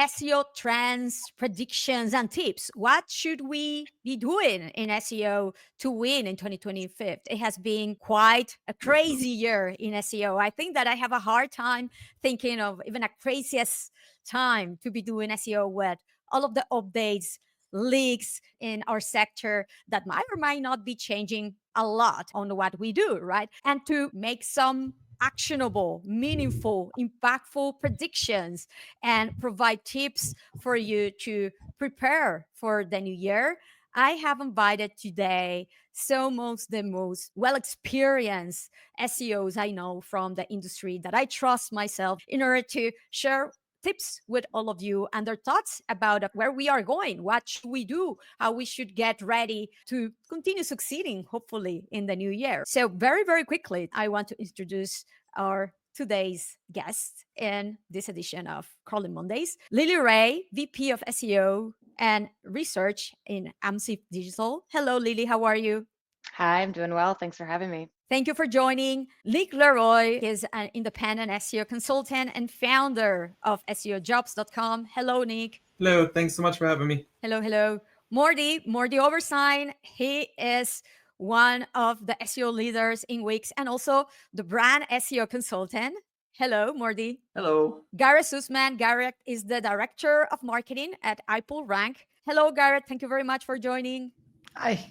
SEO trends, predictions, and tips. What should we be doing in SEO to win in 2025? It has been quite a crazy year in SEO. I think that I have a hard time thinking of even a craziest time to be doing SEO with all of the updates, leaks in our sector that might or might not be changing a lot on what we do, right? And to make some actionable, meaningful, impactful predictions and provide tips for you to prepare for the new year, I have invited today the most well-experienced SEOs I know from the industry that I trust myself in order to share tips with all of you and their thoughts about where we are going, what should we do, how we should get ready to continue succeeding, hopefully, in the new year. So very, very quickly, I want to introduce our today's guest in this edition of Crawling Mondays, LeRoy, VP of SEO and Research in AMSIF Digital. Hello, Lily. How are you? Hi, I'm doing well. Thanks for having me. Thank you for joining. LeRoy is an independent SEO consultant and founder of SEOjobs.com. Hello, Nick. Hello, thanks so much for having me. Hello. Mordy Oberstein. He is one of the SEO leaders in Wix and also the brand SEO consultant. Hello, Mordy. Hello. Garrett Sussman. Garrett is the director of marketing at iPullRank. Hello, Garrett. Thank you very much for joining. Hi.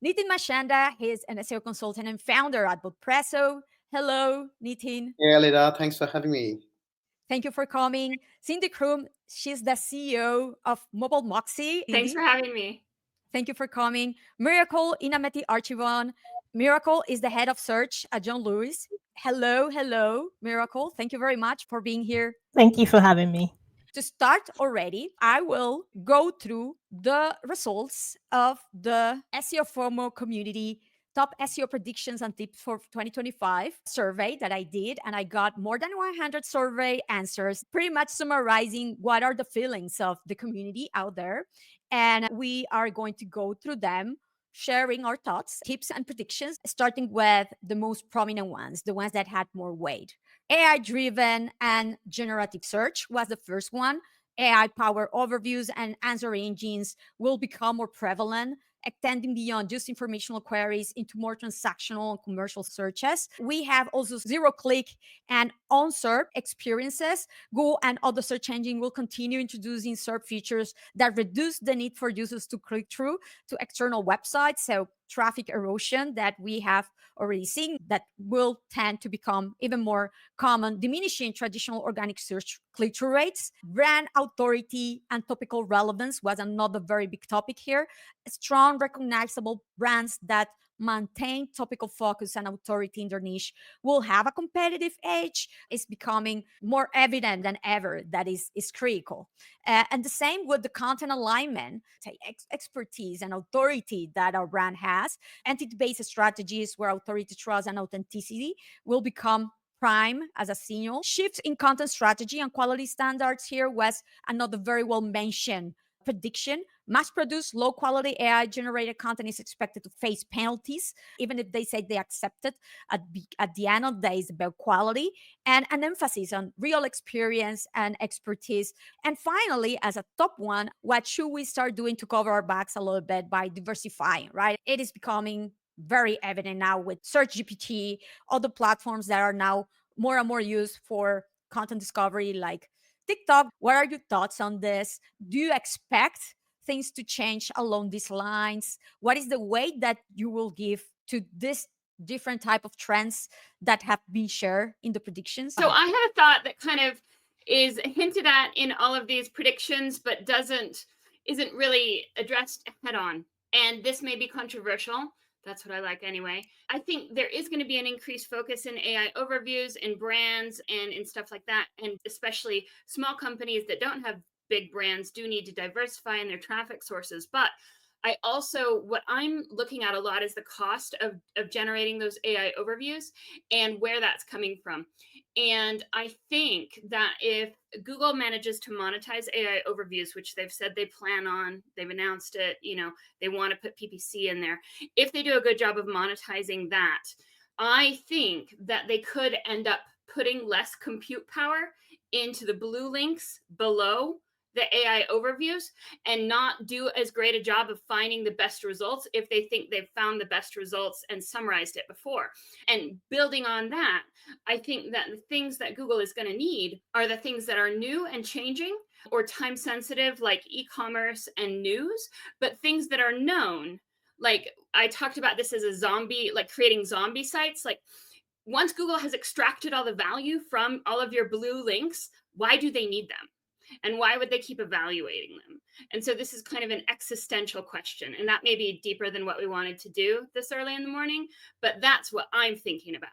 Nitin Manchanda, he's an SEO consultant and founder at Bootpresso. Hello, Nitin. Hey, Alida, thanks for having me. Thank you for coming. Cindy Krum, she's the CEO of Mobile Moxie. Thanks for having me. Thank you for coming. Miracle Inameti-Archibong. Miracle is the head of search at John Lewis. Hello, Miracle. Thank you very much for being here. Thank you for having me. To start already, I will go through the results of the SEOFOMO community top SEO predictions and tips for 2025 survey that I did. And I got more than 100 survey answers, pretty much summarizing what are the feelings of the community out there. And we are going to go through them, sharing our thoughts, tips, and predictions, starting with the most prominent ones, the ones that had more weight. AI-driven and generative search was the first one. AI-powered overviews and answer engines will become more prevalent, extending beyond just informational queries into more transactional and commercial searches. We have also zero-click and on-SERP experiences. Google and other search engines will continue introducing SERP features that reduce the need for users to click through to external websites. So traffic erosion that we have already seen that will tend to become even more common, diminishing traditional organic search click-through rates. Brand authority and topical relevance was another very big topic here. Strong, recognizable brands that maintain topical focus and authority in their niche will have a competitive edge. It's becoming more evident than ever that is critical. And the same with the content alignment, expertise and authority that our brand has. Entity-based strategies where authority, trust, and authenticity will become prime as a signal. Shift in content strategy and quality standards here was another very well mentioned prediction. Mass-produced, low-quality AI-generated content is expected to face penalties, even if they say they accept it. At the end of the day, it's about quality and an emphasis on real experience and expertise. And finally, as a top one, what should we start doing to cover our backs a little bit by diversifying, right? It is becoming very evident now with Search GPT, other platforms that are now more and more used for content discovery like TikTok. What are your thoughts on this? Do you expect things to change along these lines? What is the weight that you will give to this different type of trends that have been shared in the predictions? So I have a thought that kind of is hinted at in all of these predictions, but isn't really addressed head on. And this may be controversial. That's what I like anyway. I think there is going to be an increased focus in AI overviews in brands and in stuff like that. And especially small companies that don't have big brands do need to diversify in their traffic sources. But what I'm looking at a lot is the cost of generating those AI overviews and where that's coming from. And I think that if Google manages to monetize AI overviews, which they've said they plan on, they've announced it, they want to put PPC in there. If they do a good job of monetizing that, I think that they could end up putting less compute power into the blue links below the AI overviews and not do as great a job of finding the best results if they think they've found the best results and summarized it before. And building on that, I think that the things that Google is going to need are the things that are new and changing or time sensitive, like e-commerce and news, but things that are known. Like I talked about this as a zombie, like creating zombie sites. Like once Google has extracted all the value from all of your blue links, why do they need them? And why would they keep evaluating them? And so this is kind of an existential question. And that may be deeper than what we wanted to do this early in the morning, but that's what I'm thinking about.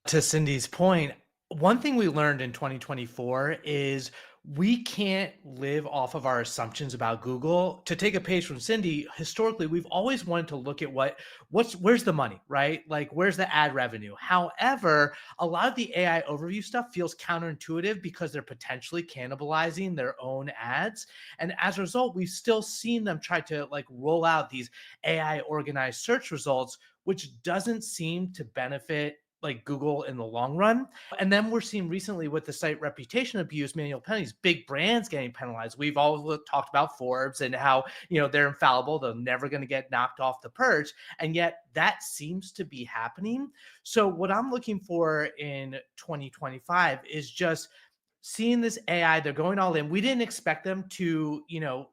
To Cindy's point, one thing we learned in 2024 is we can't live off of our assumptions about Google. To take a page from Cindy, historically, we've always wanted to look at where's the money, right? Like, where's the ad revenue? However, a lot of the AI overview stuff feels counterintuitive because they're potentially cannibalizing their own ads. And as a result, we've still seen them try to like roll out these AI organized search results, which doesn't seem to benefit like Google in the long run. And then we're seeing recently with the site reputation abuse, manual penalties, big brands getting penalized. We've all talked about Forbes and how, they're infallible. They're never going to get knocked off the perch. And yet that seems to be happening. So what I'm looking for in 2025 is just seeing this AI, they're going all in. We didn't expect them to,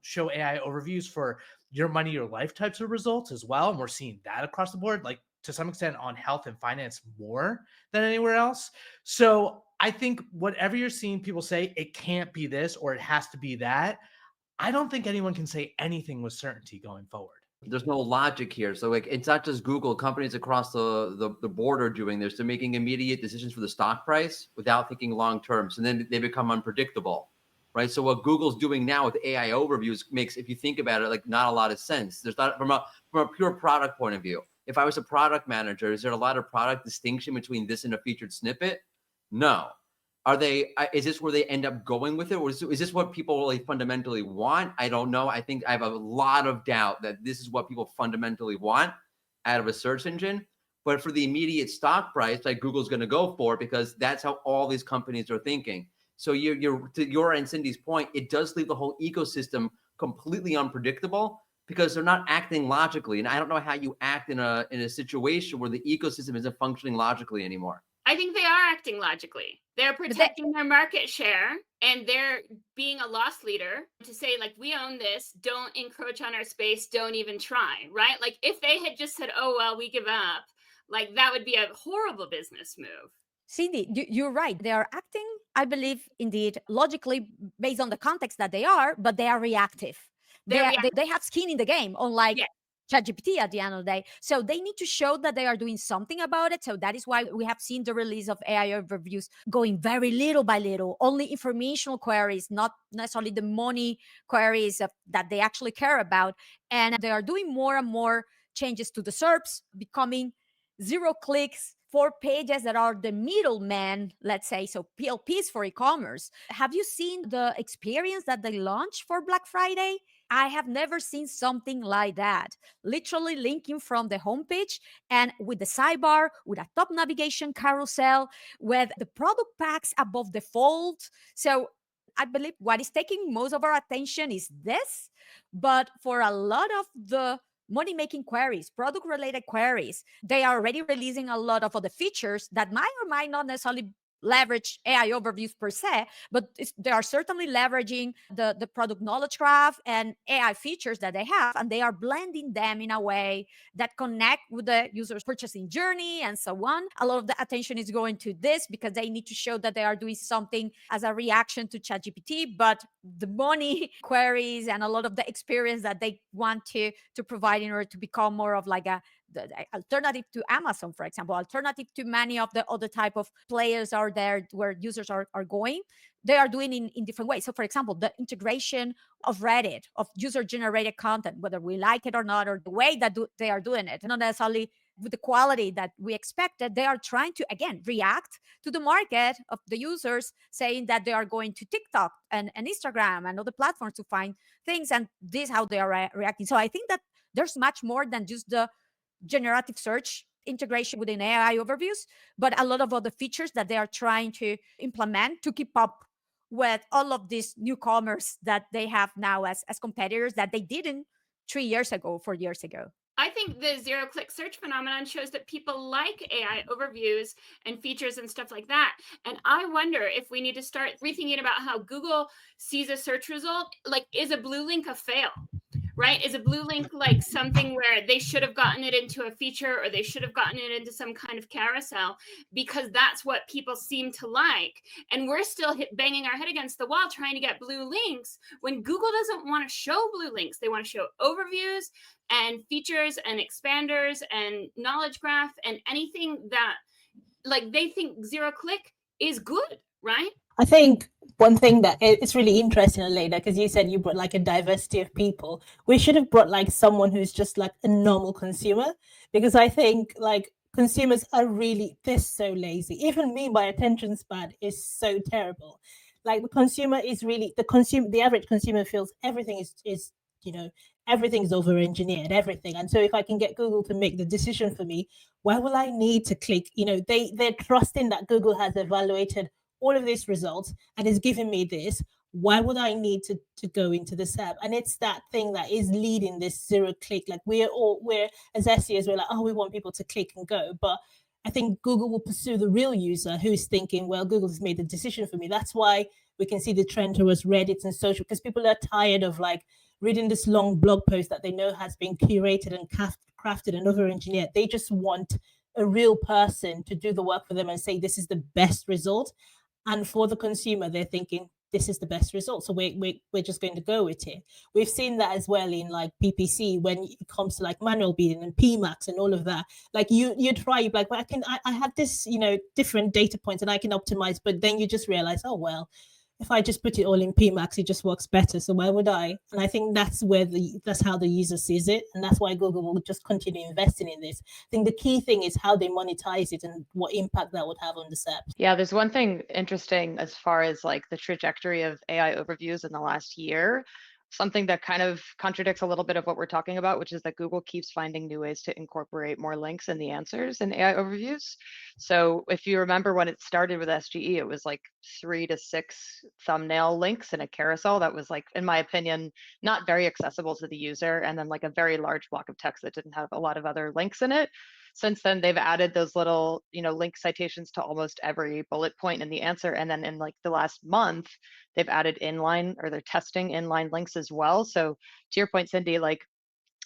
show AI overviews for your money, your life types of results as well. And we're seeing that across the board. Like, to some extent on health and finance more than anywhere else. So I think whatever you're seeing people say, it can't be this or it has to be that. I don't think anyone can say anything with certainty going forward. There's no logic here. So like, it's not just Google. Companies across the board are doing this. They're making immediate decisions for the stock price without thinking long term. So then they become unpredictable, right? So what Google's doing now with AI overviews makes, if you think about it, like not a lot of sense. There's not from a pure product point of view. If I was a product manager, is there a lot of product distinction between this and a featured snippet? No. Is this where they end up going with it? Or is this what people really fundamentally want? I don't know. I think I have a lot of doubt that this is what people fundamentally want out of a search engine. But for the immediate stock price, like Google's going to go for, because that's how all these companies are thinking. So you're to your and Cindy's point, it does leave the whole ecosystem completely unpredictable, because they're not acting logically. And I don't know how you act in a situation where the ecosystem isn't functioning logically anymore. I think they are acting logically. They're protecting their market share and they're being a loss leader to say, like, we own this, don't encroach on our space, don't even try, right? Like if they had just said, oh, well, we give up, like that would be a horrible business move. Cindy, you're right. They are acting, I believe, indeed, logically based on the context that they are, but they are reactive. They have skin in the game, unlike ChatGPT at the end of the day. So they need to show that they are doing something about it. So that is why we have seen the release of AI overviews going very little by little, only informational queries, not necessarily the money queries that they actually care about. And they are doing more and more changes to the SERPs, becoming 0 clicks, 4 pages that are the middleman, let's say, so PLPs for e-commerce. Have you seen the experience that they launched for Black Friday? I have never seen something like that. Literally linking from the homepage and with the sidebar, with a top navigation carousel, with the product packs above the fold. So I believe what is taking most of our attention is this, but for a lot of the money-making queries, product-related queries, they are already releasing a lot of other features that might or might not necessarily leverage AI overviews per se, but they are certainly leveraging the product knowledge graph and AI features that they have, and they are blending them in a way that connect with the user's purchasing journey and so on. A lot of the attention is going to this because they need to show that they are doing something as a reaction to ChatGPT, but the money queries and a lot of the experience that they want to provide in order to become more of like the alternative to Amazon, for example, alternative to many of the other type of players are there where users are going, they are doing in different ways. So for example, the integration of Reddit, of user-generated content, whether we like it or not, or the way that they are doing it, not necessarily with the quality that we expected, they are trying to, again, react to the market of the users saying that they are going to TikTok and Instagram and other platforms to find things, and this is how they are reacting. So I think that there's much more than just the generative search integration within AI overviews, but a lot of other features that they are trying to implement to keep up with all of these newcomers that they have now as competitors that they didn't 3 years ago, 4 years ago? I think the zero-click search phenomenon shows that people like AI overviews and features and stuff like that. And I wonder if we need to start rethinking about how Google sees a search result. Like, is a blue link a fail? Right? Is a blue link like something where they should have gotten it into a feature or they should have gotten it into some kind of carousel because that's what people seem to like. And we're still banging our head against the wall trying to get blue links when Google doesn't want to show blue links. They want to show overviews and features and expanders and knowledge graph and anything that like they think zero click is good, right? I think one thing that it's really interesting, Elena, because you said you brought like a diversity of people. We should have brought like someone who's just like a normal consumer, because I think like consumers are really, they're so lazy. Even me, my attention span is so terrible. Like the consumer is really, the average consumer feels everything is you know, everything is over engineered, everything. And so if I can get Google to make the decision for me, why will I need to click? You know, they're trusting that Google has evaluated all of these results and is giving me this. Why would I need to go into this app? And it's that thing that is leading this zero click. Like we're as SEOs, we're like, oh, we want people to click and go. But I think Google will pursue the real user who's thinking, well, Google has made the decision for me. That's why we can see the trend towards Reddit and social, because people are tired of like reading this long blog post that they know has been curated and crafted and over engineered. They just want a real person to do the work for them and say, this is the best result. And for the consumer, they're thinking, this is the best result. So we're just going to go with it. We've seen that as well in like PPC when it comes to like manual bidding and PMAX and all of that. Like you try, you're like, well, I have this, different data points and I can optimize, but then you just realize, oh, well, if I just put it all in PMAX, it just works better. So why would I? And I think that's how the user sees it. And that's why Google will just continue investing in this. I think the key thing is how they monetize it and what impact that would have on the SERP. Yeah, there's one thing interesting as far as like the trajectory of AI overviews in the last year. Something that kind of contradicts a little bit of what we're talking about, which is that Google keeps finding new ways to incorporate more links in the answers in AI overviews. So if you remember when it started with SGE, it was like 3 to 6 thumbnail links in a carousel that was like, in my opinion, not very accessible to the user, and then like a very large block of text that didn't have a lot of other links in it. Since then, they've added those little, link citations to almost every bullet point in the answer. And then in like the last month, they've added inline, or they're testing inline links as well. So to your point, Cindy, like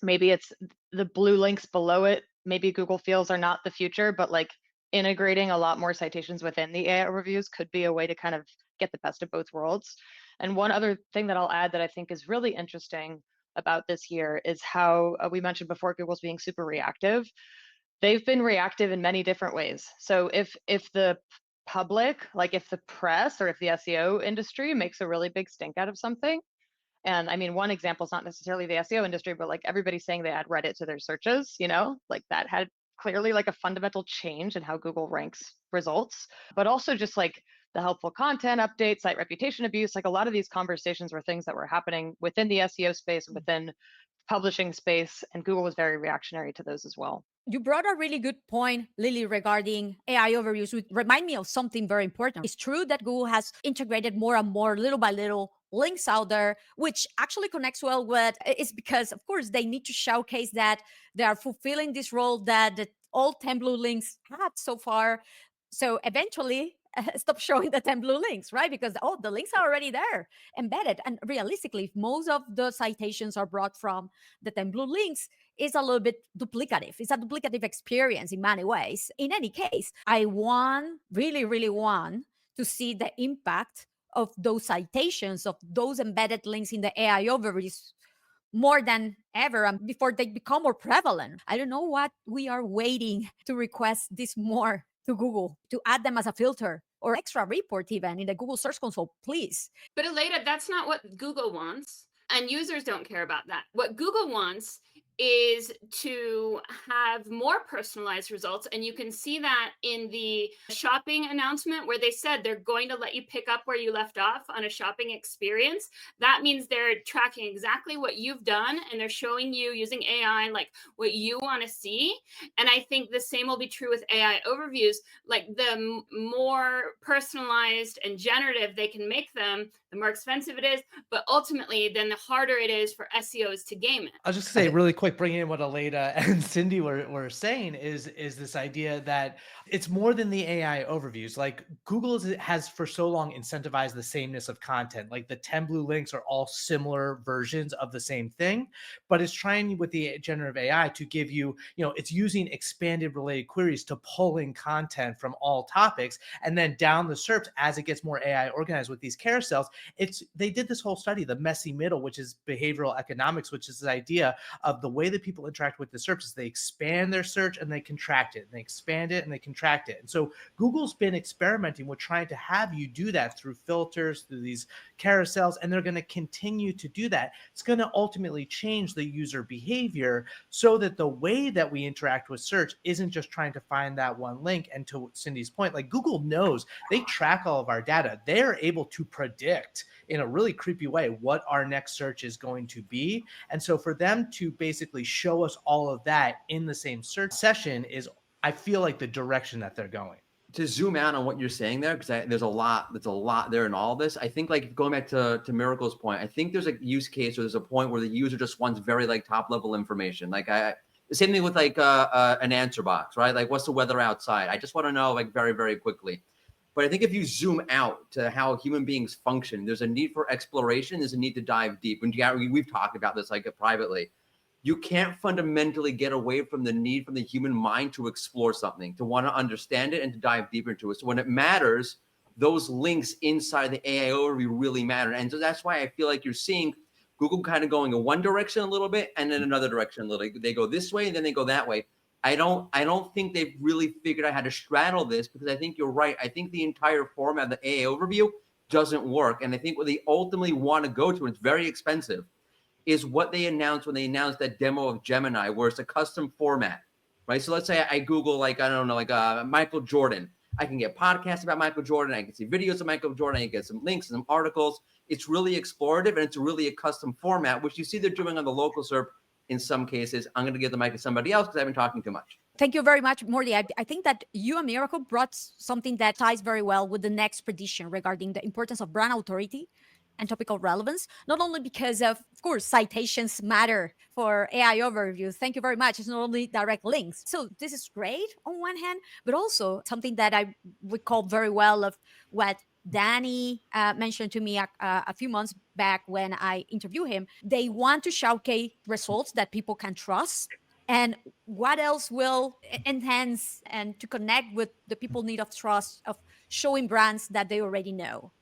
maybe it's the blue links below it, maybe Google feels are not the future, but like integrating a lot more citations within the AI overviews could be a way to kind of get the best of both worlds. And one other thing that I'll add that I think is really interesting about this year is how we mentioned before, Google's being super reactive. They've been reactive in many different ways. So if the public, like if the press or if the SEO industry makes a really big stink out of something, and I mean, one example is not necessarily the SEO industry, but like everybody's saying they add Reddit to their searches, like that had clearly like a fundamental change in how Google ranks results, but also just like the helpful content updates, site reputation abuse, like a lot of these conversations were things that were happening within the SEO space and within publishing space, and Google was very reactionary to those as well. You brought a really good point, Lily, regarding AI overviews, which remind me of something very important. It's true that Google has integrated more and more, little by little, links out there, which actually connects well with, it's because, of course, they need to showcase that they are fulfilling this role that the all 10 blue links had so far. So eventually, stop showing the 10 blue links, right? Because, the links are already there, embedded. And realistically, if most of the citations are brought from the 10 blue links, it's a little bit duplicative. It's a duplicative experience in many ways. In any case, I really want to see the impact of those citations, of those embedded links in the AI overviews more than ever, and before they become more prevalent. I don't know what we are waiting to request this more to Google, to add them as a filter or extra report even in the Google Search Console, please. But Elena, that's not what Google wants. And users don't care about that. What Google wants is to have more personalized results. And you can see that in the shopping announcement where they said they're going to let you pick up where you left off on a shopping experience. That means they're tracking exactly what you've done, and they're showing you using AI like what you want to see. And I think the same will be true with AI overviews. Like the more personalized and generative they can make them, the more expensive it is. But ultimately, then the harder it is for SEOs to game it. I'll just say really quick, bringing in what Aleda and Cindy were saying is this idea that it's more than the AI overviews. Like Google has for so long incentivized the sameness of content. Like the 10 blue links are all similar versions of the same thing, but it's trying with the generative AI to give you, it's using expanded related queries to pull in content from all topics. And then down the SERPs, as it gets more AI organized with these carousels, they did this whole study, the messy middle, which is behavioral economics, which is this idea of the way that people interact with the SERPs is they expand their search and they contract it, and they expand it and they contract it. And so Google's been experimenting with trying to have you do that through filters, through these carousels, and they're going to continue to do that. It's going to ultimately change the user behavior so that the way that we interact with search isn't just trying to find that one link. And to Cindy's point, like Google knows, they track all of our data. They're able to predict in a really creepy way what our next search is going to be. And so for them to basically show us all of that in the same search session is, I feel like, the direction that they're going. To zoom out on what you're saying there, because there's a lot there in all this. I think, like, going back to Miracle's point, I think there's a use case or there's a point where the user just wants very like top level information. Like the same thing with like an answer box, right? Like, what's the weather outside? I just want to know like very, very quickly. But I think if you zoom out to how human beings function, there's a need for exploration. There's a need to dive deep. And we've talked about this like privately. You can't fundamentally get away from the need from the human mind to explore something, to want to understand it and to dive deeper into it. So when it matters, those links inside the AI overview really matter. And so that's why I feel like you're seeing Google kind of going in one direction a little bit and then another direction a little. They go this way and then they go that way. I don't think they've really figured out how to straddle this, because I think you're right. I think the entire format of the AI overview doesn't work. And I think what they ultimately want to go to, and it's very expensive, is what they announced when they announced that demo of Gemini, where it's a custom format, right? So let's say I Google, like, I don't know, like Michael Jordan. I can get podcasts about Michael Jordan. I can see videos of Michael Jordan. I can get some links and some articles. It's really explorative, and it's really a custom format, which you see they're doing on the local SERP in some cases. I'm going to give the mic to somebody else because I've been talking too much. Thank you very much, Mordy. I think that you and Miracle brought something that ties very well with the next prediction regarding the importance of brand authority and topical relevance, not only because of course, citations matter for AI overviews. Thank you very much. It's not only direct links. So this is great on one hand, but also something that I recall very well of what Danny mentioned to me a few months back when I interviewed him. They want to showcase results that people can trust. And what else will enhance and to connect with the people need of trust of showing brands that they already know,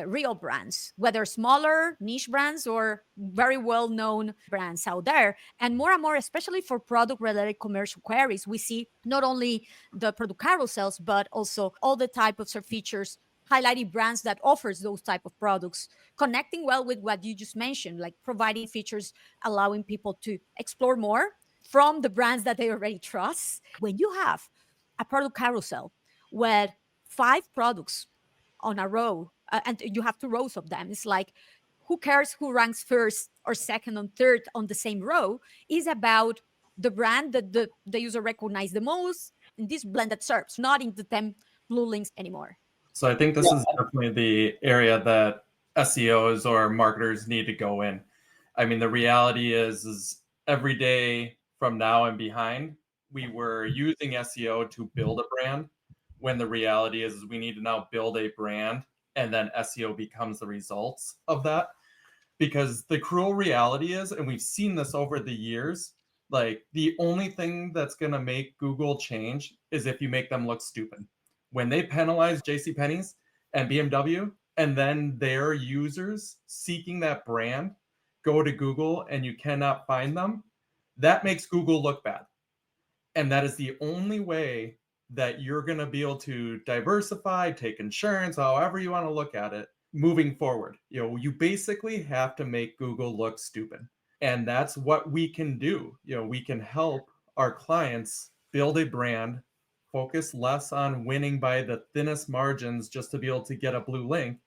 real brands, whether smaller niche brands or very well-known brands out there. And more, especially for product-related commercial queries, we see not only the product carousels, but also all the type of search features highlighting brands that offers those type of products, connecting well with what you just mentioned, like providing features, allowing people to explore more from the brands that they already trust. When you have a product carousel with 5 products on a row, and you have 2 rows of them, it's like, who cares who ranks first or second and third on the same row? Is about the brand that the user recognize the most in these blended SERPs, not in the 10 blue links anymore. So I think this is definitely the area that SEOs or marketers need to go in. I mean, the reality is every day from now and behind, we were using SEO to build a brand, when the reality is we need to now build a brand, and then SEO becomes the results of that. Because the cruel reality is, and we've seen this over the years, like the only thing that's going to make Google change is if you make them look stupid. When they penalize JCPenney's and BMW, and then their users seeking that brand go to Google and you cannot find them, that makes Google look bad. And that is the only way that you're going to be able to diversify, take insurance, however you want to look at it, moving forward. You know, you basically have to make Google look stupid. And that's what we can do. We can help our clients build a brand, focus less on winning by the thinnest margins just to be able to get a blue link,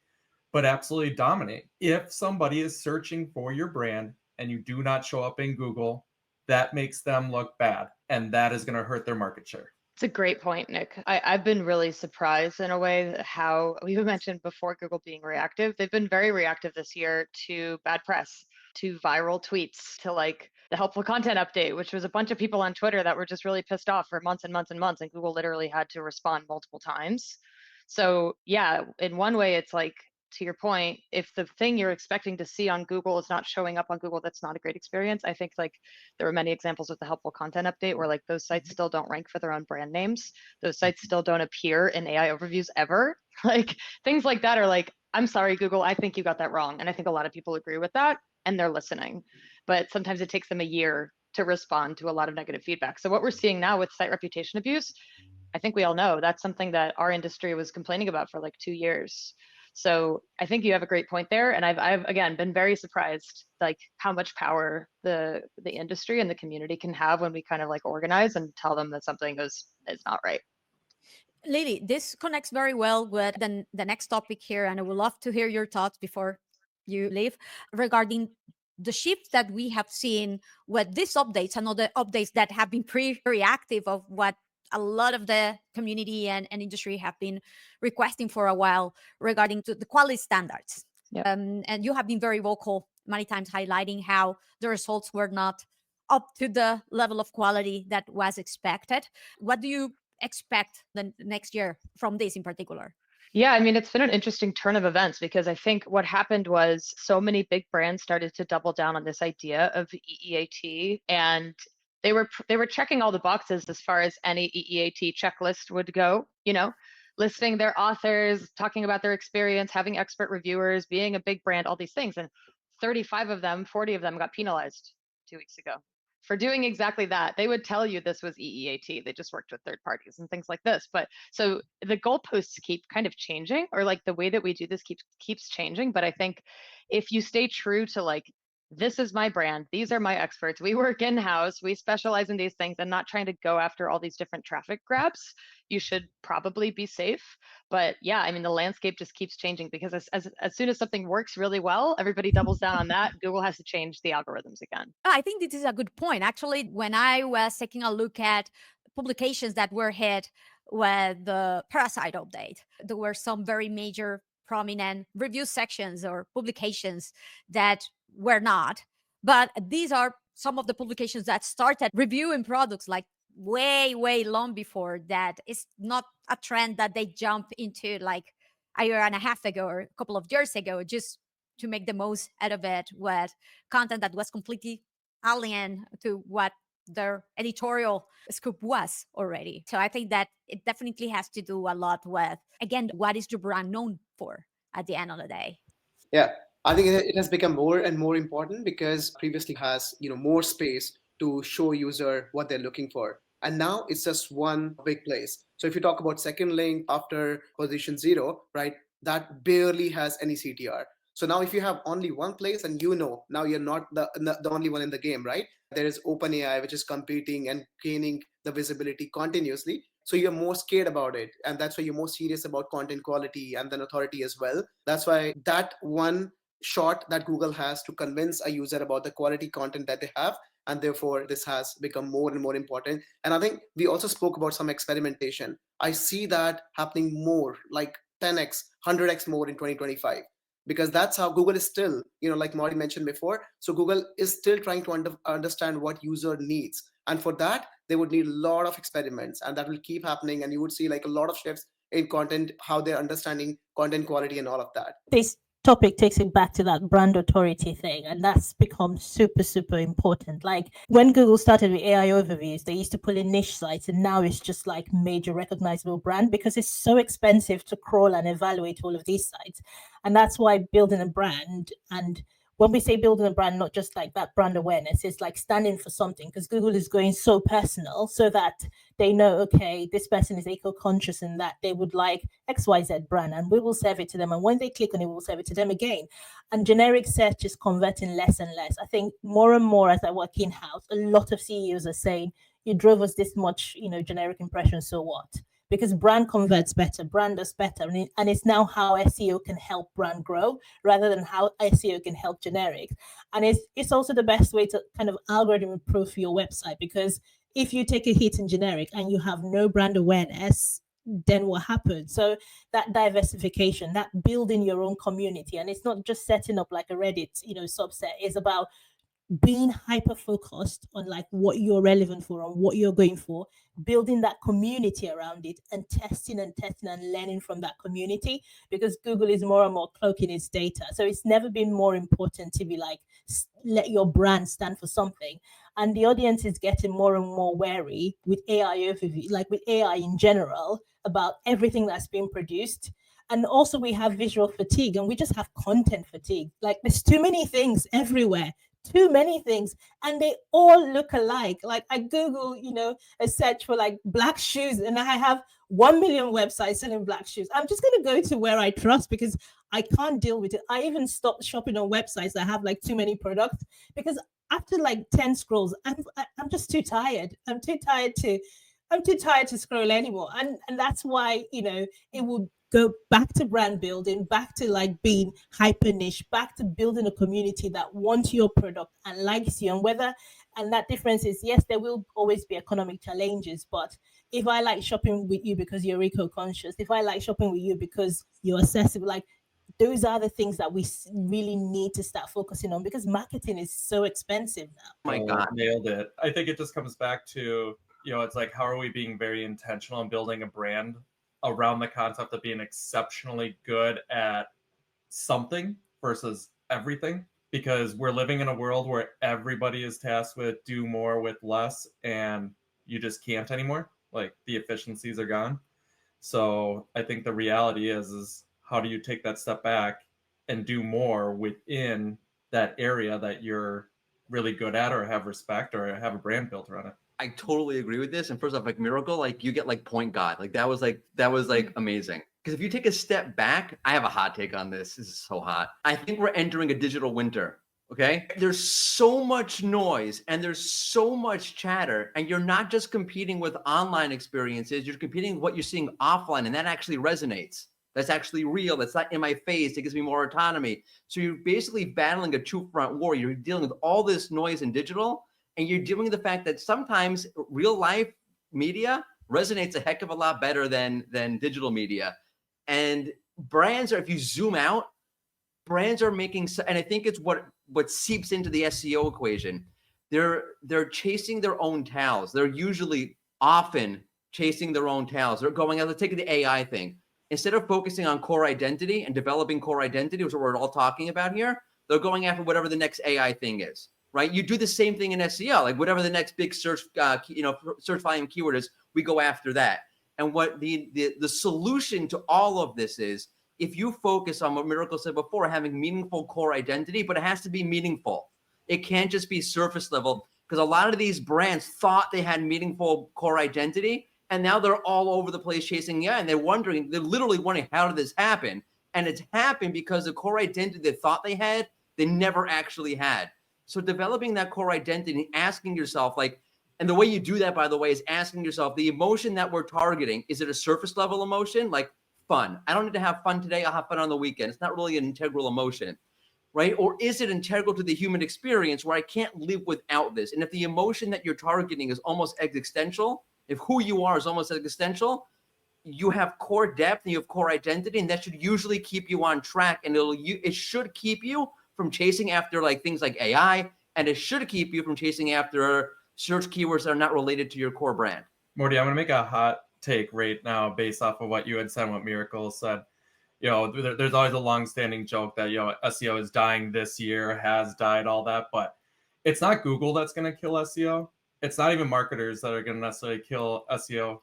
but absolutely dominate. If somebody is searching for your brand and you do not show up in Google, that makes them look bad, and that is going to hurt their market share. It's a great point, Nick. I've been really surprised in a way that how we mentioned before Google being reactive. They've been very reactive this year to bad press, to viral tweets, to like the helpful content update, which was a bunch of people on Twitter that were just really pissed off for months and months and months. And Google literally had to respond multiple times. So yeah, in one way, it's like, to your point, if the thing you're expecting to see on Google is not showing up on Google, that's not a great experience. I think like there were many examples with the helpful content update where like those sites still don't rank for their own brand names. Those sites still don't appear in AI overviews ever. Like things like that are like, I'm sorry, Google, I think you got that wrong. And I think a lot of people agree with that and they're listening. But sometimes it takes them a year to respond to a lot of negative feedback. So what we're seeing now with site reputation abuse, I think we all know that's something that our industry was complaining about for like 2 years. So I think you have a great point there. And I've again been very surprised like how much power the industry and the community can have when we kind of like organize and tell them that something is not right. Lily, this connects very well with the next topic here, and I would love to hear your thoughts before you leave regarding the shift that we have seen with these updates and other updates that have been reactive of what a lot of the community and industry have been requesting for a while regarding to the quality standards. Yep. And you have been very vocal many times highlighting how the results were not up to the level of quality that was expected. What do you expect the next year from this in particular? Yeah, I mean, it's been an interesting turn of events because I think what happened was so many big brands started to double down on this idea of EEAT, and they were checking all the boxes as far as any EEAT checklist would go, listing their authors, talking about their experience, having expert reviewers, being a big brand, all these things. And 35 of them, 40 of them got penalized 2 weeks ago for doing exactly that. They would tell you this was EEAT. They just worked with third parties and things like this. But so the goalposts keep kind of changing, or like the way that we do this keeps changing. But I think if you stay true to like, this is my brand, these are my experts, we work in-house, we specialize in these things, and not trying to go after all these different traffic grabs, you should probably be safe. But yeah, I mean, the landscape just keeps changing because as soon as something works really well, everybody doubles down on that. Google has to change the algorithms again. I think this is a good point. Actually, when I was taking a look at publications that were hit with the Parasite update, there were some very major prominent review sections or publications that were not. But these are some of the publications that started reviewing products like way long before that. It's not a trend that they jump into like a year and a half ago or a couple of years ago, just to make the most out of it with content that was completely alien to what their editorial scope was already. So I think that it definitely has to do a lot with, again, what is your brand known for at the end of the day? Yeah, I think it has become more and more important because previously has more space to show user what they're looking for. And now it's just one big place. So if you talk about second link after position 0, right, that barely has any CTR. So now if you have only one place and now you're not the only one in the game, right? There is OpenAI, which is competing and gaining the visibility continuously. So you're more scared about it. And that's why you're more serious about content quality and then authority as well. That's why that one shot that Google has to convince a user about the quality content that they have. And therefore, this has become more and more important. And I think we also spoke about some experimentation. I see that happening more, like 10x, 100x more in 2025. Because that's how Google is still, like Mordy mentioned before. So Google is still trying to understand what user needs. And for that, they would need a lot of experiments, and that will keep happening. And you would see like a lot of shifts in content, how they're understanding content quality and all of that. This topic takes it back to that brand authority thing, and that's become super important. Like when Google started with AI overviews, they used to pull in niche sites, and now it's just like major recognizable brand because it's so expensive to crawl and evaluate all of these sites. And that's why building a brand and when we say building a brand, not just like that brand awareness, it's like standing for something, because Google is going so personal so that they know, okay, this person is eco-conscious and that they would like XYZ brand, and we will serve it to them. And when they click on it, we'll serve it to them again. And generic search is converting less and less. I think more and more as I work in-house, a lot of CEOs are saying, you drove us this much, generic impressions, so what? Because brand converts better, brand does better. And it's now how SEO can help brand grow rather than how SEO can help generics. And it's also the best way to kind of algorithm proof your website, because if you take a hit in generic and you have no brand awareness, then what happens? So that diversification, that building your own community, and it's not just setting up like a Reddit, subset, it's about being hyper focused on like what you're relevant for and what you're going for, building that community around it, and testing and learning from that community, because Google is more and more cloaking its data. So it's never been more important to be like, let your brand stand for something. And the audience is getting more and more wary with AI overview, like with AI in general, about everything that's being produced. And also we have visual fatigue, and we just have content fatigue. Like there's too many things everywhere, too many things, and they all look alike. Like I Google, a search for like black shoes, and I have 1 million websites selling black shoes. I'm just going to go to where I trust, because I can't deal with it. I even stopped shopping on websites that have like too many products, because after like 10 scrolls, I'm just too tired. I'm too tired to scroll anymore. And that's why, it would go back to brand building, back to like being hyper niche, back to building a community that wants your product and likes you. And that difference is, yes, there will always be economic challenges, but if I like shopping with you because you're eco-conscious, if I like shopping with you because you're accessible, like those are the things that we really need to start focusing on, because marketing is so expensive now. Oh my God. Nailed it. I think it just comes back to, it's like, how are we being very intentional in building a brand around the concept of being exceptionally good at something versus everything? Because we're living in a world where everybody is tasked with do more with less, and you just can't anymore. Like the efficiencies are gone. So I think the reality is how do you take that step back and do more within that area that you're really good at, or have respect, or have a brand built around it? I totally agree with this. And first off, like Miracle, like you get like point God. Like that was amazing. Because if you take a step back, I have a hot take on this. This is so hot. I think we're entering a digital winter. Okay. There's so much noise and there's so much chatter, and you're not just competing with online experiences, you're competing with what you're seeing offline, and that actually resonates. That's actually real. That's not in my face. It gives me more autonomy. So you're basically battling a two-front war. You're dealing with all this noise in digital, and you're dealing with the fact that sometimes real life media resonates a heck of a lot better than digital media. And brands are, if you zoom out, brands are making, and I think it's what seeps into the SEO equation. They're chasing their own tails. They're usually often chasing their own tails. They're going out, let's take the AI thing. Instead of focusing on core identity and developing core identity, which is what we're all talking about here, they're going after whatever the next AI thing is, right? You do the same thing in SEO, like whatever the next big search, search volume keyword is, we go after that. And what the solution to all of this is, if you focus on what Miracle said before, having meaningful core identity, but it has to be meaningful. It can't just be surface level, because a lot of these brands thought they had meaningful core identity, and now they're all over the place chasing AI, and they're literally wondering, how did this happen? And it's happened because the core identity they thought they had, they never actually had. So developing that core identity, asking yourself, like, and the way you do that, by the way, is asking yourself, the emotion that we're targeting, is it a surface level emotion? Like fun. I don't need to have fun today. I'll have fun on the weekend. It's not really an integral emotion, right? Or is it integral to the human experience where I can't live without this? And if the emotion that you're targeting is almost existential, if who you are is almost existential, you have core depth and you have core identity, and that should usually keep you on track. And it should keep you from chasing after like things like AI, and it should keep you from chasing after search keywords that are not related to your core brand. Mordy, I'm going to make a hot take right now based off of what you had said, what Miracle said. There's always a long-standing joke that, SEO is dying this year, has died, all that, but it's not Google that's going to kill SEO. It's not even marketers that are going to necessarily kill SEO.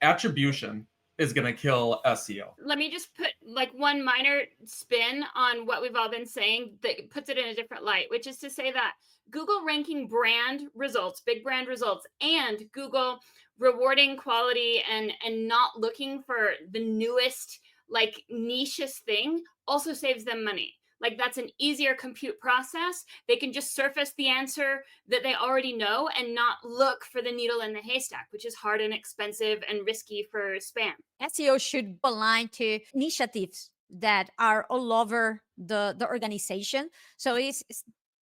Attribution is going to kill SEO. Let me just put like one minor spin on what we've all been saying that puts it in a different light, which is to say that Google ranking brand results, big brand results, and Google rewarding quality and not looking for the newest, like nichest thing also saves them money. Like that's an easier compute process. They can just surface the answer that they already know and not look for the needle in the haystack, which is hard and expensive and risky for spam. SEO should align to initiatives that are all over the organization. So it's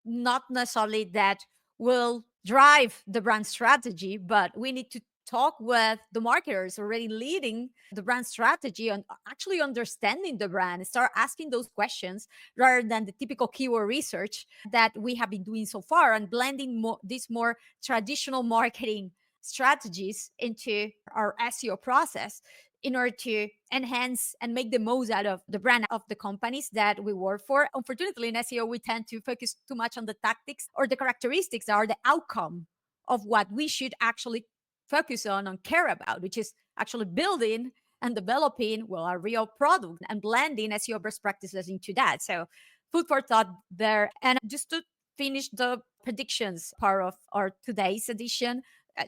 not necessarily that will drive the brand strategy, but we need to talk with the marketers already leading the brand strategy and actually understanding the brand, start asking those questions rather than the typical keyword research that we have been doing so far, and blending these more traditional marketing strategies into our SEO process in order to enhance and make the most out of the brand of the companies that we work for. Unfortunately, in SEO, we tend to focus too much on the tactics or the characteristics or the outcome of what we should actually focus on and care about, which is actually building and developing, well, a real product and blending SEO best practices into that. So food for thought there. And just to finish the predictions part of our today's edition,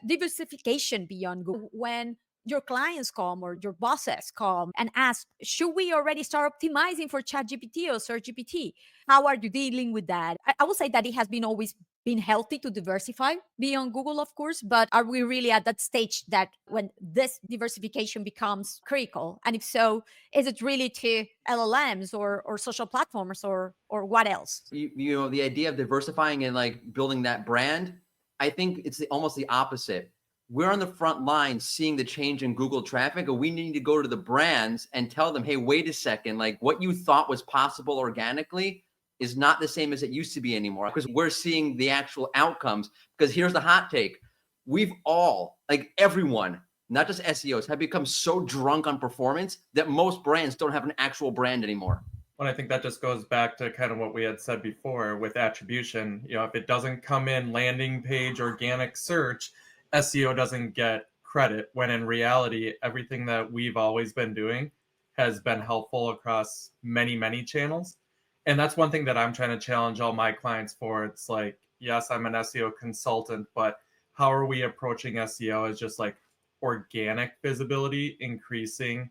diversification beyond Google. When your clients come or your bosses come and ask, should we already start optimizing for ChatGPT or SearchGPT? How are you dealing with that? I would say that it has been always been healthy to diversify beyond Google, of course, but are we really at that stage that when this diversification becomes critical? And if so, is it really to LLMs or social platforms or what else? You know, the idea of diversifying and like building that brand, I think it's almost the opposite. We're on the front line seeing the change in Google traffic, and we need to go to the brands and tell them, hey, wait a second, like what you thought was possible organically is not the same as it used to be anymore, because we're seeing the actual outcomes. Because here's the hot take. We've all, like everyone, not just SEOs, have become so drunk on performance that most brands don't have an actual brand anymore. Well, I think that just goes back to kind of what we had said before with attribution. You know, if it doesn't come in landing page, organic search, SEO doesn't get credit, when in reality, everything that we've always been doing has been helpful across many, many channels. And that's one thing that I'm trying to challenge all my clients for. It's like, yes, I'm an SEO consultant, but how are we approaching SEO as just like organic visibility, increasing,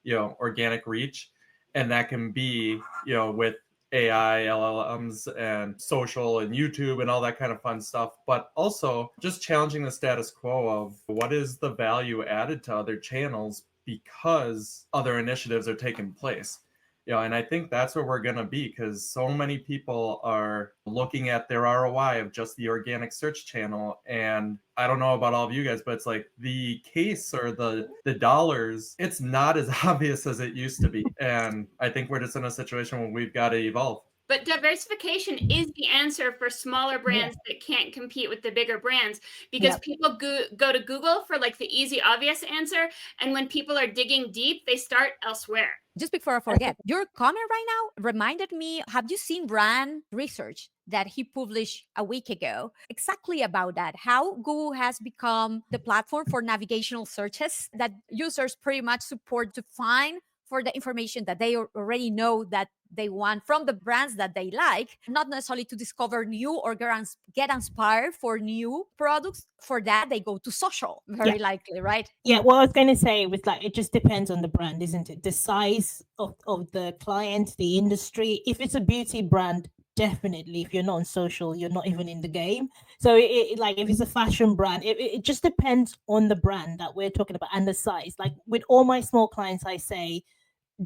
you know, organic reach? And that can be, you know, with AI, LLMs, and social and YouTube and all that kind of fun stuff, but also just challenging the status quo of what is the value added to other channels because other initiatives are taking place. You know, and I think that's where we're going to be, because so many people are looking at their ROI of just the organic search channel. And I don't know about all of you guys, but it's like the case or the dollars, it's not as obvious as it used to be. And I think we're just in a situation where we've got to evolve. But diversification is the answer for smaller brands that can't compete with the bigger brands, because people go to Google for like the easy, obvious answer. And when people are digging deep, they start elsewhere. Just before I forget, your comment right now reminded me, have you seen brand research that he published a week ago exactly about that? How Google has become the platform for navigational searches that users pretty much support to find for the information that they already know that they want from the brands that they like, not necessarily to discover new or get inspired for new products. For that, they go to social, very likely, right? Yeah, what I was going to say was like, it just depends on the brand, isn't it? The size of the client, the industry. If it's a beauty brand, definitely. If you're not on social, you're not even in the game. So like if it's a fashion brand, it just depends on the brand that we're talking about and the size. Like with all my small clients, I say,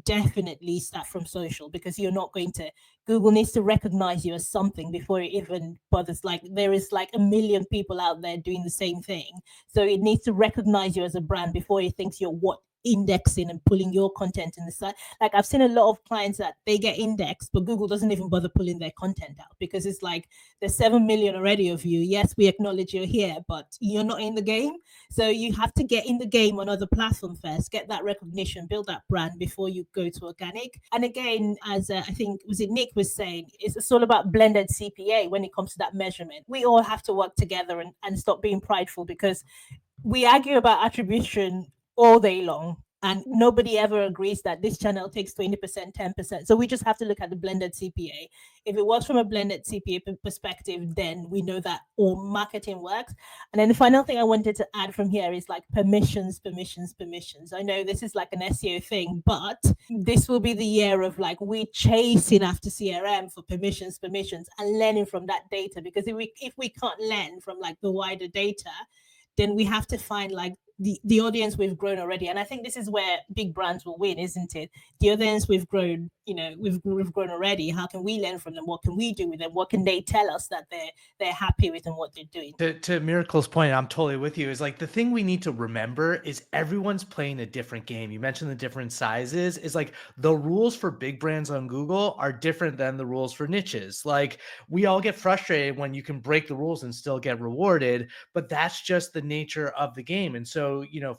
definitely start from social, because you're not going to, Google needs to recognize you as something before it even bothers. Like there is like a million people out there doing the same thing, so it needs to recognize you as a brand before it thinks you're indexing and pulling your content in the site. Like I've seen a lot of clients that they get indexed, but Google doesn't even bother pulling their content out, because it's like there's 7 million already of you. Yes, we acknowledge you're here, but you're not in the game. So you have to get in the game on other platforms first, get that recognition, build that brand before you go to organic. And again, as I think was it Nick was saying, it's all about blended CPA when it comes to that measurement. We all have to work together and stop being prideful, because we argue about attribution all day long. And nobody ever agrees that this channel takes 20%, 10%. So we just have to look at the blended CPA. If it works from a blended CPA perspective, then we know that all marketing works. And then the final thing I wanted to add from here is like permissions. I know this is like an SEO thing, but this will be the year of like we chasing after CRM for permissions, and learning from that data. Because if we can't learn from like the wider data, then we have to find like the audience we've grown already. And I think this is where big brands will win, isn't it? The audience we've grown, we've grown already. How can we learn from them? What can we do with them? What can they tell us that they're happy with and what they're doing? To Miracle's point, I'm totally with you, is like the thing we need to remember is everyone's playing a different game. You mentioned the different sizes. Is like the rules for big brands on Google are different than the rules for niches. Like we all get frustrated when you can break the rules and still get rewarded, but that's just the nature of the game. And so,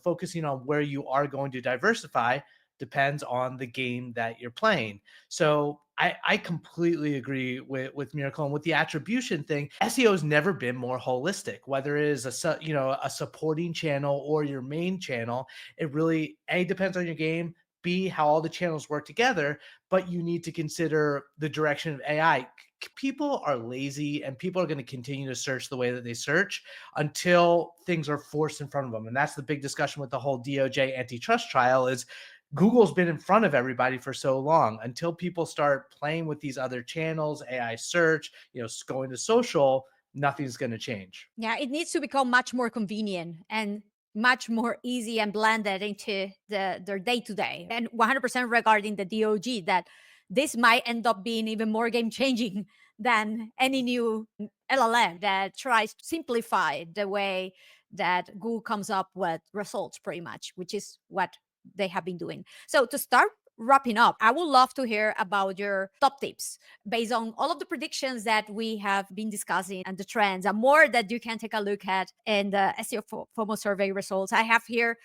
focusing on where you are going to diversify depends on the game that you're playing. So I completely agree with Miracle. And with the attribution thing, SEO has never been more holistic, whether it is a supporting channel or your main channel. It really, A, depends on your game, B, how all the channels work together, but you need to consider the direction of AI. People are lazy and people are going to continue to search the way that they search until things are forced in front of them. And that's the big discussion with the whole DOJ antitrust trial is Google's been in front of everybody for so long. Until people start playing with these other channels, AI search, going to social, nothing's going to change. Yeah, it needs to become much more convenient and much more easy and blended into their day-to-day. And 100% regarding the DOJ, that this might end up being even more game-changing than any new LLM that tries to simplify the way that Google comes up with results, pretty much, which is what they have been doing. So to start wrapping up, I would love to hear about your top tips based on all of the predictions that we have been discussing and the trends and more that you can take a look at in the SEO FOMO survey results. I have here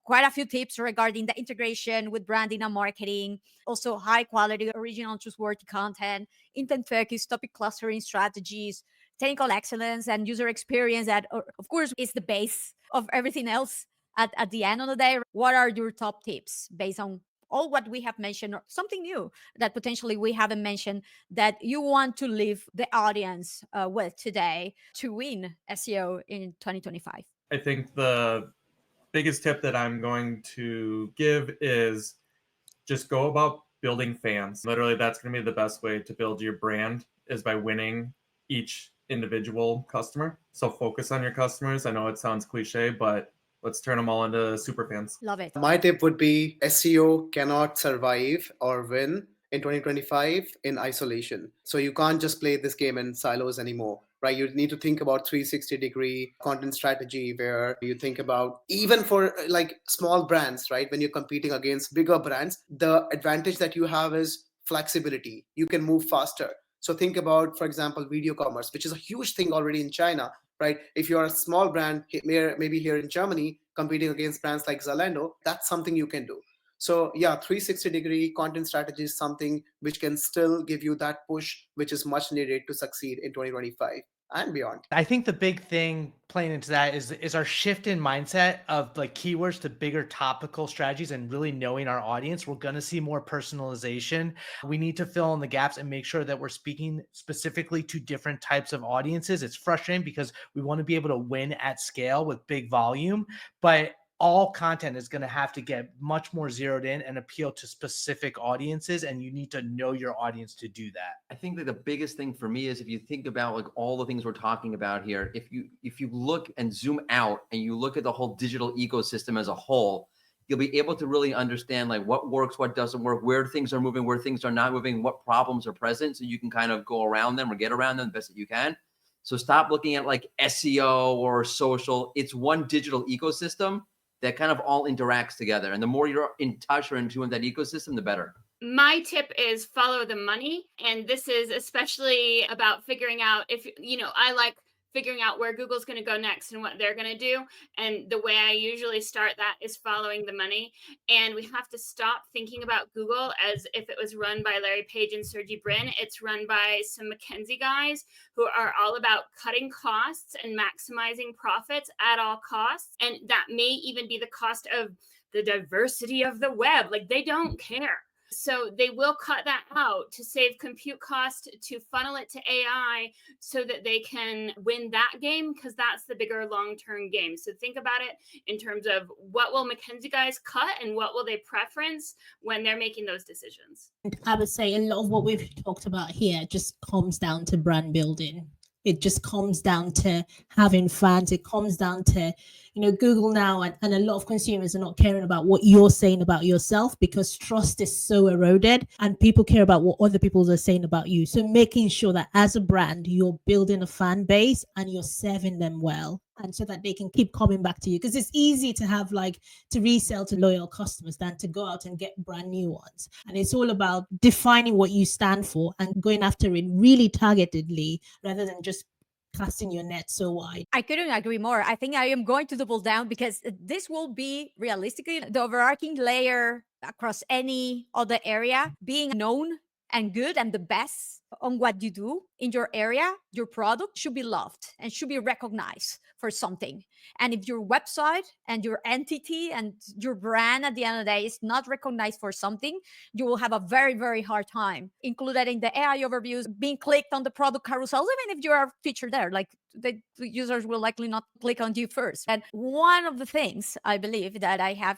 quite a few tips regarding the integration with branding and marketing, also high quality, original, trustworthy content, intent focused, topic clustering strategies, technical excellence, and user experience that, of course, is the base of everything else. At the end of the day, what are your top tips based on all what we have mentioned, or something new that potentially we haven't mentioned that you want to leave the audience with today to win SEO in 2025? I think the biggest tip that I'm going to give is just go about building fans. Literally, that's going to be the best way to build your brand is by winning each individual customer. So focus on your customers. I know it sounds cliche, but let's turn them all into super fans. Love it. My tip would be SEO cannot survive or win in 2025 in isolation. So you can't just play this game in silos anymore, right? You need to think about 360-degree content strategy where you think about, even for like small brands, right? When you're competing against bigger brands, the advantage that you have is flexibility. You can move faster. So think about, for example, video commerce, which is a huge thing already in China, right? If you're a small brand, maybe here in Germany, competing against brands like Zalando, that's something you can do. So yeah, 360-degree content strategy is something which can still give you that push, which is much needed to succeed in 2025 and beyond. I think the big thing playing into that is our shift in mindset of like keywords to bigger topical strategies and really knowing our audience. We're going to see more personalization. We need to fill in the gaps and make sure that we're speaking specifically to different types of audiences. It's frustrating because we want to be able to win at scale with big volume, but all content is going to have to get much more zeroed in and appeal to specific audiences. And you need to know your audience to do that. I think that the biggest thing for me is if you think about like all the things we're talking about here, if you look and zoom out and you look at the whole digital ecosystem as a whole, you'll be able to really understand like what works, what doesn't work, where things are moving, where things are not moving, what problems are present. So you can kind of go around them or get around them the best that you can. So stop looking at like SEO or social. It's one digital ecosystem that kind of all interacts together. And the more you're in touch or in tune with that ecosystem, the better. My tip is follow the money. And this is especially about figuring out if, I like figuring out where Google's going to go next and what they're going to do. And the way I usually start that is following the money. And we have to stop thinking about Google as if it was run by Larry Page and Sergey Brin. It's run by some McKinsey guys who are all about cutting costs and maximizing profits at all costs. And that may even be the cost of the diversity of the web. Like, they don't care. So they will cut that out to save compute cost, to funnel it to AI so that they can win that game, because that's the bigger long-term game. So think about it in terms of what will McKinsey guys cut and what will they preference when they're making those decisions. I would say a lot of what we've talked about here just comes down to brand building. It just comes down to having fans. It comes down to, Google now and a lot of consumers are not caring about what you're saying about yourself, because trust is so eroded and people care about what other people are saying about you. So making sure that as a brand, you're building a fan base and you're serving them well, and so that they can keep coming back to you, because it's easy to have to resell to loyal customers than to go out and get brand new ones. And it's all about defining what you stand for and going after it really targetedly, rather than just casting your net so wide. I couldn't agree more. I think I am going to double down, because this will be realistically the overarching layer across any other area. Being known and good and the best on what you do in your area, your product should be loved and should be recognized for something. And if your website and your entity and your brand at the end of the day is not recognized for something, you will have a very, very hard time included in the AI overviews, being clicked on the product carousels, even if you are featured there. Like, the users will likely not click on you first. And one of the things I believe that I have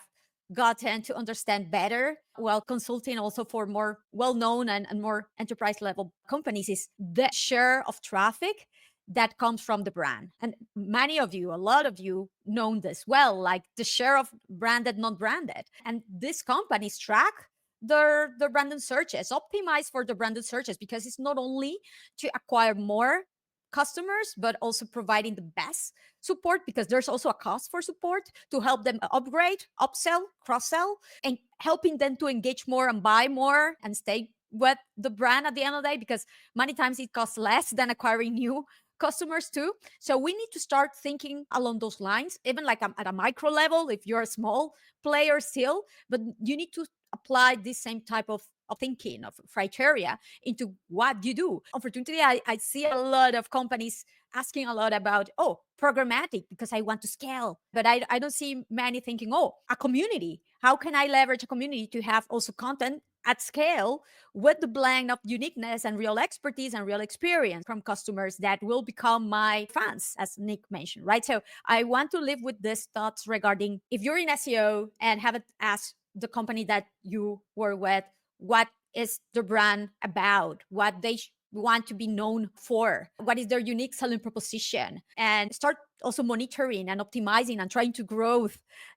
gotten to understand better while consulting also for more well-known and more enterprise level companies is the share of traffic that comes from the brand. And many of you, a lot of you know this well, like the share of branded, non-branded. And these companies track their branded searches, optimize for the branded searches, because it's not only to acquire more customers, but also providing the best support, because there's also a cost for support to help them upgrade, upsell, cross-sell, and helping them to engage more and buy more and stay with the brand at the end of the day, because many times it costs less than acquiring new customers too. So we need to start thinking along those lines, even like at a micro level, if you're a small player still, but you need to apply this same type of thinking, of criteria into what you do. Unfortunately, I see a lot of companies asking a lot about, programmatic, because I want to scale. But I don't see many thinking, a community. How can I leverage a community to have also content at scale with the blend of uniqueness and real expertise and real experience from customers that will become my fans, as Nick mentioned, right? So I want to live with these thoughts regarding, if you're in SEO and haven't asked the company that you work with, what is the brand about, what they want to be known for, what is their unique selling proposition, and start also monitoring and optimizing and trying to grow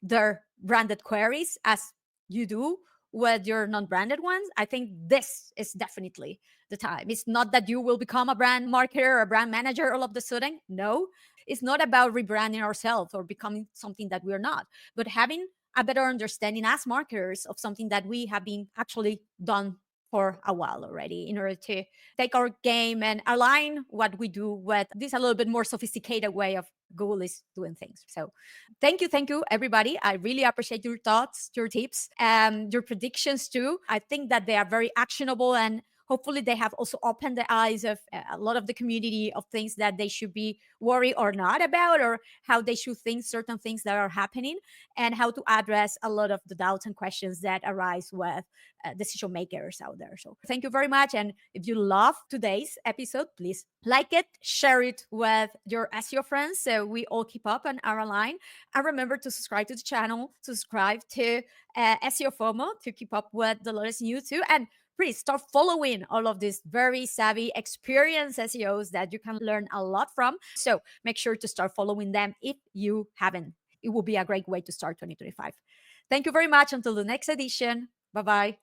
their branded queries as you do with your non-branded ones. I think this is definitely the time. It's not that you will become a brand marketer or a brand manager all of a sudden. No, it's not about rebranding ourselves or becoming something that we're not, but having a better understanding as marketers of something that we have been actually done for a while already, in order to take our game and align what we do with this a little bit more sophisticated way of Google is doing things. So thank you, everybody. I really appreciate your thoughts, your tips, and your predictions too. I think that they are very actionable, and hopefully they have also opened the eyes of a lot of the community of things that they should be worried or not about, or how they should think certain things that are happening, and how to address a lot of the doubts and questions that arise with decision makers out there. So thank you very much. And if you love today's episode, please like it, share it with your SEO friends, so we all keep up on our line. And remember to subscribe to the channel, subscribe to SEOFOMO to keep up with the latest news too. And please start following all of these very savvy, experienced SEOs that you can learn a lot from. So make sure to start following them if you haven't. It will be a great way to start 2025. Thank you very much. Until the next edition. Bye-bye.